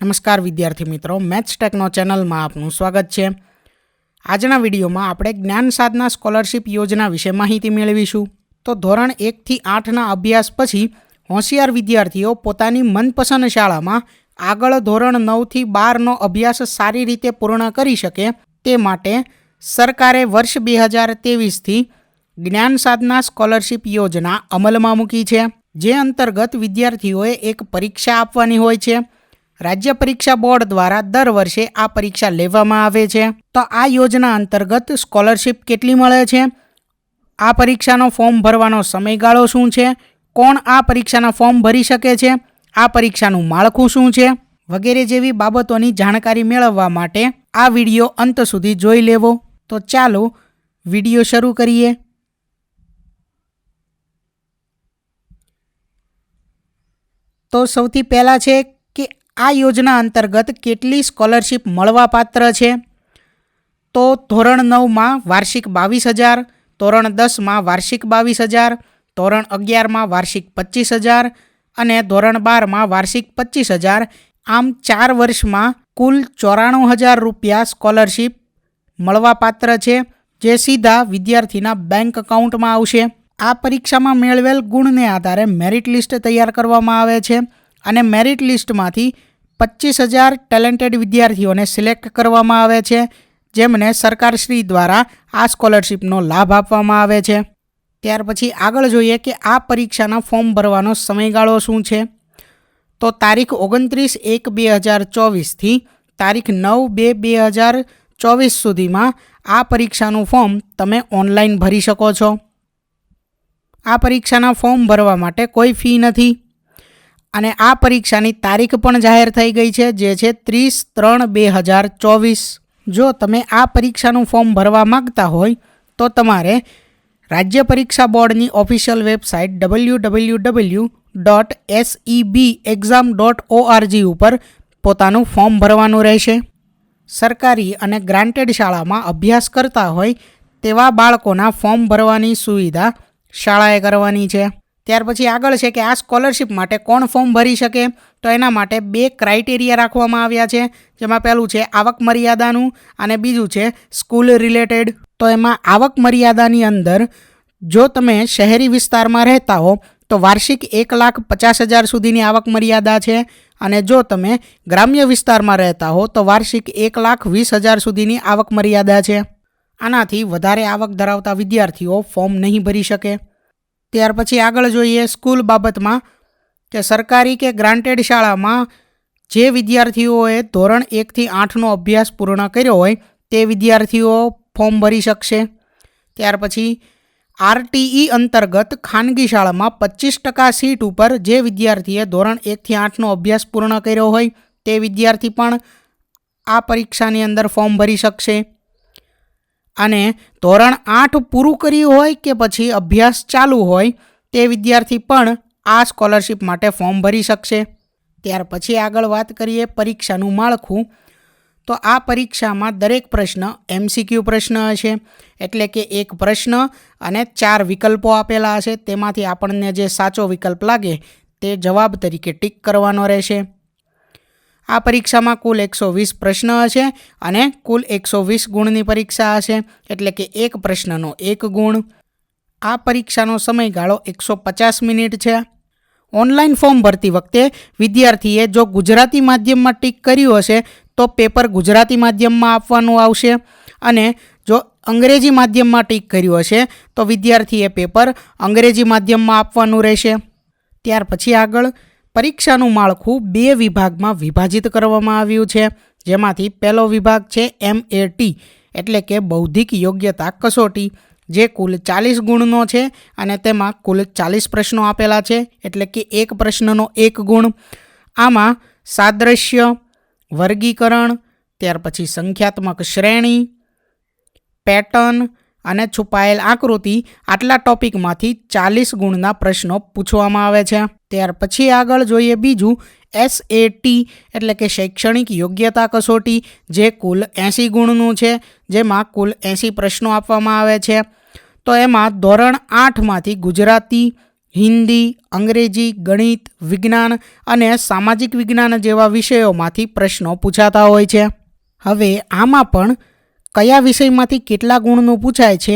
નમસ્કાર વિદ્યાર્થી મિત્રો, મેથ્સ ટેકનો ચેનલમાં આપનું સ્વાગત છે। આજના વિડીયોમાં આપણે જ્ઞાન સાધના સ્કોલરશિપ યોજના વિશે માહિતી મેળવીશું। તો ધોરણ 1 થી 8ના અભ્યાસ પછી હોશિયાર વિદ્યાર્થીઓ પોતાની મનપસંદ શાળામાં આગળ ધોરણ 9 થી 12નો અભ્યાસ સારી રીતે પૂર્ણ કરી શકે તે માટે સરકારે વર્ષ 2023થી જ્ઞાન સાધના સ્કોલરશિપ યોજના અમલમાં મૂકી છે, જે અંતર્ગત વિદ્યાર્થીઓએ એક પરીક્ષા આપવાની હોય છે। રાજ્ય પરીક્ષા બોર્ડ દ્વારા દર વર્ષે આ પરીક્ષા લેવામાં આવે છે। તો આ યોજના અંતર્ગત સ્કોલરશિપ કેટલી મળે છે, આ પરીક્ષાનો ફોર્મ ભરવાનો સમયગાળો શું છે, કોણ આ પરીક્ષાના ફોર્મ ભરી શકે છે, આ પરીક્ષાનું માળખું શું છે વગેરે જેવી બાબતોની જાણકારી મેળવવા માટે આ વિડીયો અંત સુધી જોઈ લેવો। તો ચાલો વિડીયો શરૂ કરીએ। તો સૌથી પહેલાં છે કે આ યોજના અંતર્ગત કેટલી સ્કોલરશિપ મળવાપાત્ર છે। તો ધોરણ 9માં વાર્ષિક 22,000, ધોરણ 10માં વાર્ષિક 22,000, ધોરણ 11માં વાર્ષિક 25,000 અને ધોરણ 12માં વાર્ષિક 25,000, આમ 4 વર્ષમાં કુલ 94,000 રૂપિયા સ્કોલરશિપ મળવાપાત્ર છે, જે સીધા વિદ્યાર્થીના બેંક એકાઉન્ટમાં આવશે। આ પરીક્ષામાં મેળવેલ ગુણને આધારે મેરિટ લિસ્ટ તૈયાર કરવામાં આવે છે અને મેરિટ લિસ્ટમાંથી 25,000 ટેલેન્ટેડ વિદ્યાર્થીઓને સિલેક્ટ કરવામાં આવે છે, જેમને સરકારશ્રી દ્વારા આ સ્કોલરશિપનો લાભ આપવામાં આવે છે। ત્યાર પછી આગળ જોઈએ કે આ પરીક્ષાના ફોર્મ ભરવાનો સમયગાળો શું છે। તો તારીખ 29/1/2024થી તારીખ 9/2/2024 સુધીમાં આ પરીક્ષાનું ફોર્મ તમે ઓનલાઈન ભરી શકો છો। આ પરીક્ષાના ફોર્મ ભરવા માટે કોઈ ફી નથી અને આ પરીક્ષાની તારીખ પણ જાહેર થઈ ગઈ છે, જે છે 30/3/2024। જો તમે આ પરીક્ષાનું ફોર્મ ભરવા માંગતા હોય તો તમારે રાજ્ય પરીક્ષા બોર્ડની ઓફિશિયલ વેબસાઇટ www.sebexam.org ઉપર પોતાનું ફોર્મ ભરવાનું રહેશે। સરકારી અને ગ્રાન્ટેડ શાળામાં અભ્યાસ કરતા હોય તેવા બાળકોના ફોર્મ ભરવાની સુવિધા શાળાએ કરવાની છે। ત્યાર પછી આગળ છે કે આ સ્કોલરશિપ માટે કોણ ફોર્મ ભરી શકે। તો એના માટે 2 ક્રાઇટેરિયા રાખવામાં આવ્યા છે, જેમાં પહેલું છે આવક મર્યાદાનું અને બીજું છે સ્કૂલ રિલેટેડ। તો એમાં આવક મર્યાદાની અંદર જો તમે શહેરી વિસ્તારમાં રહેતા હો તો વાર્ષિક 1,50,000 સુધીની આવક મર્યાદા છે અને જો તમે ગ્રામ્ય વિસ્તારમાં રહેતા હો તો વાર્ષિક 1,20,000 સુધીની આવક મર્યાદા છે। આનાથી વધારે આવક ધરાવતા વિદ્યાર્થીઓ ફોર્મ નહીં ભરી શકે। ત્યાર પછી આગળ જોઈએ સ્કૂલ બાબતમાં કે સરકારી કે ગ્રાન્ટેડ શાળામાં જે વિદ્યાર્થીઓએ ધોરણ 1 થી 8નો અભ્યાસ પૂર્ણ કર્યો હોય તે વિદ્યાર્થીઓ ફોર્મ ભરી શકશે। ત્યાર પછી RTE અંતર્ગત ખાનગી શાળામાં 25% સીટ ઉપર જે વિદ્યાર્થીએ ધોરણ 1 થી 8નો અભ્યાસ પૂર્ણ કર્યો હોય તે વિદ્યાર્થી પણ આ પરીક્ષાની અંદર ફોર્મ ભરી શકશે અને ધોરણ 8 પૂરું કર્યું હોય કે પછી અભ્યાસ ચાલુ હોય તે વિદ્યાર્થી પણ આ સ્કોલરશિપ માટે ફોર્મ ભરી શકશે। ત્યાર પછી આગળ વાત કરીએ પરીક્ષાનું માળખું। તો આ પરીક્ષામાં દરેક પ્રશ્ન MCQ પ્રશ્ન હશે, એટલે કે એક પ્રશ્ન અને 4 વિકલ્પો આપેલા હશે, તેમાંથી આપણને જે સાચો વિકલ્પ લાગે તે જવાબ તરીકે ટીક કરવાનો રહેશે। આ પરીક્ષામાં કુલ 120 પ્રશ્ન હશે અને કુલ 120 ગુણની પરીક્ષા હશે, એટલે કે એક પ્રશ્નનો 1 ગુણ। આ પરીક્ષાનો સમયગાળો 150 મિનિટ છે। ઓનલાઈન ફોર્મ ભરતી વખતે વિદ્યાર્થીએ જો ગુજરાતી માધ્યમમાં ટીક કર્યું હશે તો પેપર ગુજરાતી માધ્યમમાં આપવાનું આવશે અને જો અંગ્રેજી માધ્યમમાં ટીક કર્યું હશે તો વિદ્યાર્થીએ પેપર અંગ્રેજી માધ્યમમાં આપવાનું રહેશે। ત્યાર પછી આગળ પરીક્ષાનું માળખું 2 વિભાગમાં વિભાજિત કરવામાં આવ્યું છે, જેમાંથી પહેલો વિભાગ છે MAT એટલે કે બૌદ્ધિક યોગ્યતા કસોટી, જે કુલ 40 ગુણનો છે અને તેમાં કુલ 40 પ્રશ્નો આપેલા છે, એટલે કે એક પ્રશ્નનો 1 ગુણ। આમાં સાદ્રશ્ય, વર્ગીકરણ, ત્યાર પછી સંખ્યાત્મક શ્રેણી, પેટર્ન અને છુપાયેલ આકૃતિ, આટલા ટોપિકમાંથી 40 ગુણના પ્રશ્નો પૂછવામાં આવે છે। ત્યાર પછી આગળ જોઈએ બીજું SAT એટલે કે શૈક્ષણિક યોગ્યતા કસોટી, જે કુલ 80 ગુણનું છે, જેમાં કુલ 80 પ્રશ્નો આપવામાં આવે છે। તો એમાં ધોરણ 8માંથી ગુજરાતી, હિન્દી, અંગ્રેજી, ગણિત, વિજ્ઞાન અને સામાજિક વિજ્ઞાન જેવા વિષયોમાંથી પ્રશ્નો પૂછાતા હોય છે. હવે આમાં પણ કયા વિષયમાંથી કેટલા ગુણનું પૂછાય છે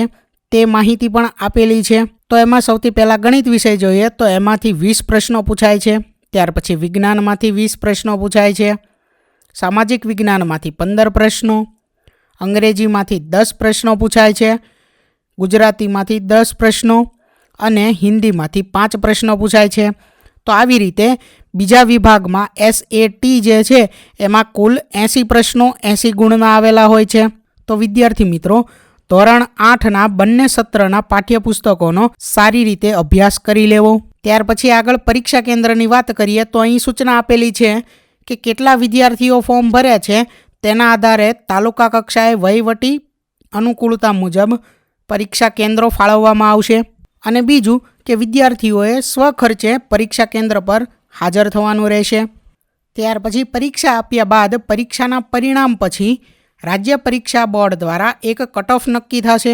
તે માહિતી પણ આપેલી છે. તો એમાં સૌથી પહેલાં ગણિત વિષય જોઈએ તો એમાંથી 20 પ્રશ્નો પૂછાય છે. ત્યાર પછી વિજ્ઞાનમાંથી 20 પ્રશ્નો પૂછાય છે. સામાજિક વિજ્ઞાનમાંથી 15 પ્રશ્નો, અંગ્રેજીમાંથી 10 પ્રશ્નો પૂછાય છે, ગુજરાતીમાંથી 10 પ્રશ્નો અને હિન્દીમાંથી 5 પ્રશ્નો પૂછાય છે. તો આવી રીતે બીજા વિભાગમાં SAT જે છે એમાં કુલ 80 પ્રશ્નો 80 ગુણના આવેલા હોય છે. તો વિદ્યાર્થી મિત્રો, ધોરણ 8ના બંને સત્રના પાઠ્યપુસ્તકોનો સારી રીતે અભ્યાસ કરી લેવો. ત્યાર પછી આગળ પરીક્ષા કેન્દ્રની વાત કરીએ તો અહીં સૂચના આપેલી છે કે કેટલા વિદ્યાર્થીઓ ફોર્મ ભર્યા છે તેના આધારે તાલુકા કક્ષાએ વહીવટી અનુકૂળતા મુજબ પરીક્ષા કેન્દ્રો ફાળવવામાં આવશે. અને બીજું કે વિદ્યાર્થીઓએ સ્વખર્ચે પરીક્ષા કેન્દ્ર પર હાજર થવાનું રહેશે. ત્યાર પછી પરીક્ષા આપ્યા બાદ પરીક્ષાના પરિણામ પછી રાજ્ય પરીક્ષા બોર્ડ દ્વારા એક કટઓફ નક્કી થશે.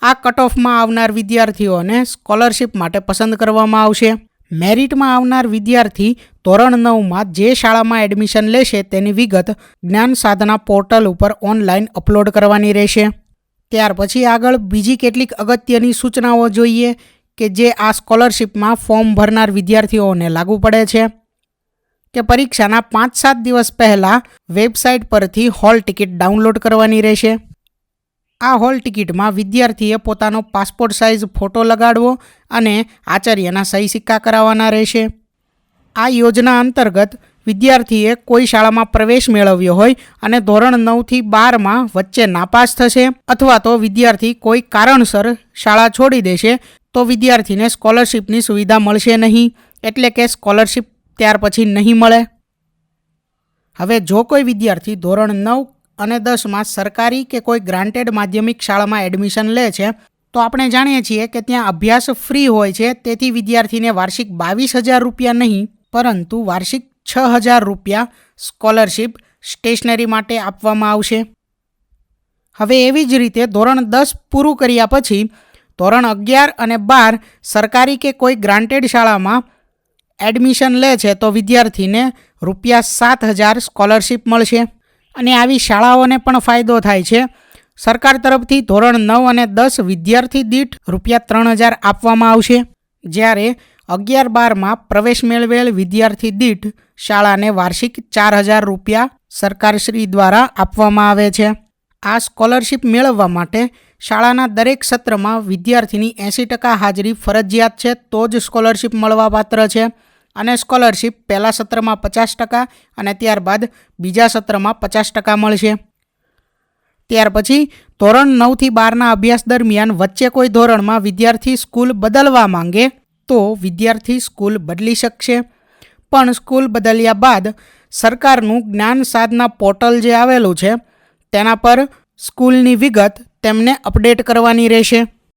આ કટઓફમાં આવનાર વિદ્યાર્થીઓને સ્કોલરશિપ માટે પસંદ કરવામાં આવશે. મેરિટમાં આવનાર વિદ્યાર્થી ધોરણ 9માં જે શાળામાં એડમિશન લેશે તેની વિગત જ્ઞાન સાધના પોર્ટલ ઉપર ઓનલાઈન અપલોડ કરવાની રહેશે. ત્યાર પછી આગળ બીજી કેટલીક અગત્યની સૂચનાઓ જોઈએ કે જે આ સ્કોલરશિપમાં ફોર્મ ભરનાર વિદ્યાર્થીઓને લાગુ પડે છે કે પરીક્ષાના 5-7 દિવસ પહેલાં વેબસાઇટ પરથી હોલ ટિકિટ ડાઉનલોડ કરવાની રહેશે. આ હોલ ટિકિટમાં વિદ્યાર્થીએ પોતાનો પાસપોર્ટ સાઇઝ ફોટો લગાડવો અને આચાર્યના સહી સિક્કા કરાવવાના રહેશે. આ યોજના અંતર્ગત વિદ્યાર્થીએ કોઈ શાળામાં પ્રવેશ મેળવ્યો હોય અને ધોરણ 9થી 12માં વચ્ચે નાપાસ થશે અથવા તો વિદ્યાર્થી કોઈ કારણસર શાળા છોડી દેશે તો વિદ્યાર્થીને સ્કોલરશિપની સુવિધા મળશે નહીં, એટલે કે સ્કોલરશિપ ત્યાર પછી નહીં મળે. હવે જો કોઈ વિદ્યાર્થી ધોરણ 9 અને 10માં સરકારી કે કોઈ ગ્રાન્ટેડ માધ્યમિક શાળામાં એડમિશન લે છે તો આપણે જાણીએ છીએ કે ત્યાં અભ્યાસ ફ્રી હોય છે. તેથી વિદ્યાર્થીને વાર્ષિક 22,000 રૂપિયા નહીં પરંતુ વાર્ષિક 6,000 રૂપિયા સ્કોલરશિપ સ્ટેશનરી માટે આપવામાં આવશે. હવે એવી જ રીતે ધોરણ 10 પૂરું કર્યા પછી ધોરણ 11 અને 12 સરકારી કે કોઈ ગ્રાન્ટેડ શાળામાં એડમિશન લે છે તો વિદ્યાર્થીને રૂપિયા 7,000 સ્કોલરશિપ મળશે. અને આવી શાળાઓને પણ ફાયદો થાય છે. સરકાર તરફથી ધોરણ 9 અને 10 વિદ્યાર્થી દીઠ રૂપિયા 3,000 આપવામાં આવશે, જ્યારે 11-12માં પ્રવેશ મેળવેલ વિદ્યાર્થી દીઠ શાળાને વાર્ષિક 4,000 રૂપિયા સરકારશ્રી દ્વારા આપવામાં આવે છે. આ સ્કોલરશિપ મેળવવા માટે શાળાના દરેક સત્રમાં વિદ્યાર્થીની 80% હાજરી ફરજિયાત છે તો જ સ્કોલરશિપ મળવાપાત્ર છે. અને સ્કોલરશિપ પહેલા સત્રમાં 50% અને ત્યારબાદ બીજા સત્રમાં 50% મળશે. ત્યાર પછી ધોરણ 9થી 12ના અભ્યાસ દરમિયાન વચ્ચે કોઈ ધોરણમાં વિદ્યાર્થી સ્કૂલ બદલવા માંગે તો વિદ્યાર્થી સ્કૂલ બદલી શકશે. પણ સ્કૂલ બદલ્યા બાદ સરકારનું જ્ઞાન સાધના પોર્ટલ જે આવેલું છે તેના પર સ્કૂલની વિગત તેમને અપડેટ કરવાની રહેશે.